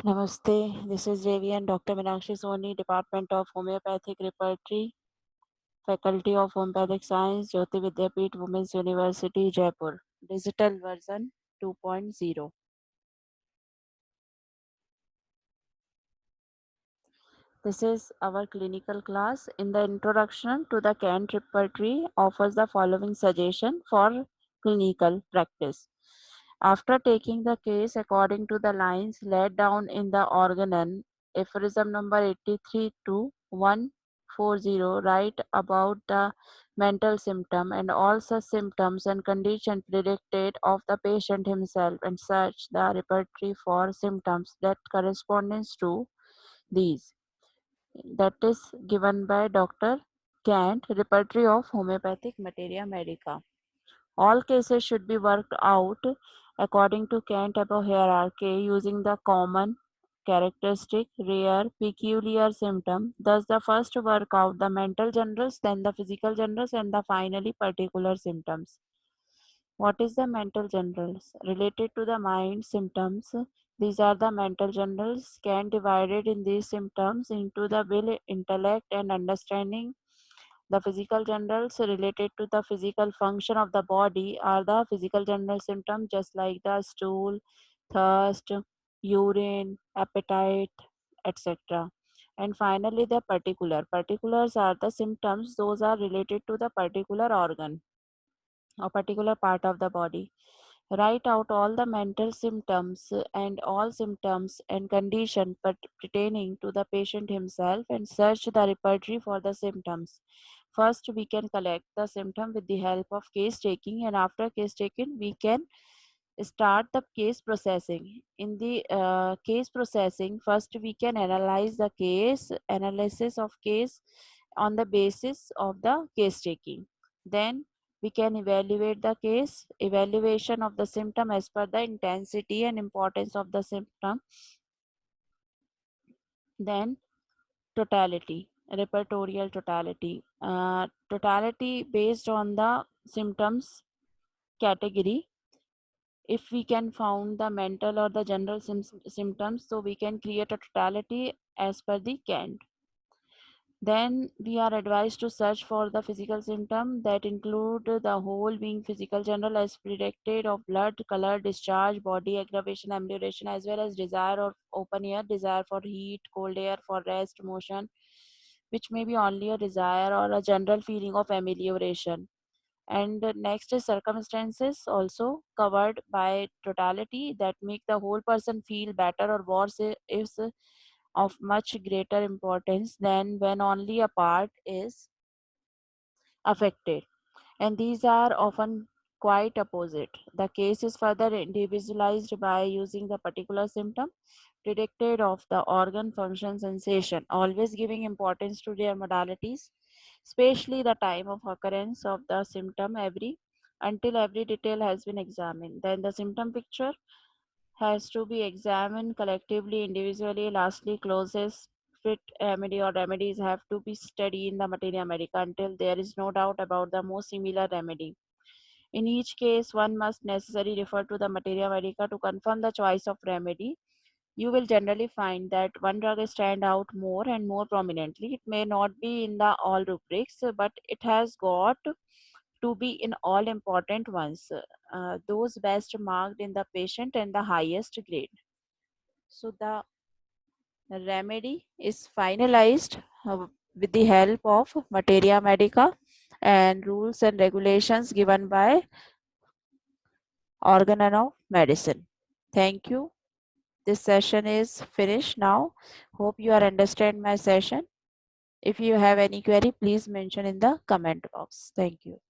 Namaste, this is JV and Dr. Meenakshi Soni, Department of Homeopathic Repertory, Faculty of Homeopathic Science, Jyoti Vidyapeeth, Women's University, Jaipur. Digital version 2.0. This is our clinical class. In the introduction to the Kant Repertory offers the following suggestion for clinical practice. After taking the case according to the lines laid down in the organon, aphorism number 83 to 140, write about the mental symptom and all such symptoms and condition predicted of the patient himself and search the repertory for symptoms that corresponds to these. That is given by Dr. Kant, Repertory of Homeopathic Materia Medica. All cases should be worked out according to Kant above hierarchy using the common, characteristic, rare, peculiar symptom. Thus, the first work out the mental generals, then the physical generals, and the finally particular symptoms. What is the mental generals? Related to the mind symptoms, these are the mental generals. Kant divided in these symptoms into the will, intellect, and understanding. The physical generals related to the physical function of the body are the physical general symptoms, just like the stool, thirst, urine, appetite, etc. And finally, the particular. Particulars are the symptoms, those are related to the particular organ or particular part of the body. Write out all the mental symptoms and all symptoms and condition pertaining to the patient himself and search the repertory for the symptoms. First, we can collect the symptom with the help of case taking, and after case taking, we can start the case processing. In the case processing, first we can analyze the case, analysis of case on the basis of the case taking. Then we can evaluate the case, evaluation of the symptom as per the intensity and importance of the symptom. Then totality, repertorial totality. Totality based on the symptoms category. If we can found the mental or the general symptoms, so we can create a totality as per the Kant. Then we are advised to search for the physical symptom that include the whole being physical general as predicted of blood, color, discharge, body aggravation, amelioration, as well as desire of open air, desire for heat, cold air, for rest, motion, which may be only a desire or a general feeling of amelioration. And next is circumstances also covered by totality that make the whole person feel better or worse is of much greater importance than when only a part is affected, and these are often quite opposite. The case is further individualized by using the particular symptom predicted of the organ function sensation, always giving importance to their modalities, especially the time of occurrence of the symptom until every detail has been examined. Then the symptom picture has to be examined collectively, individually. Lastly, closest fit remedy or remedies have to be studied in the materia medica until there is no doubt about the most similar remedy. In each case, one must necessarily refer to the materia medica to confirm the choice of remedy. You will generally find that one drug stand out more and more prominently. It may not be in the all rubrics, but it has got to be in all important ones, those best marked in the patient and the highest grade. So the remedy is finalized with the help of materia medica and rules and regulations given by organon of medicine. Thank you. This session is finished now. Hope you are understand my session. If you have any query, please mention in the comment box. Thank you.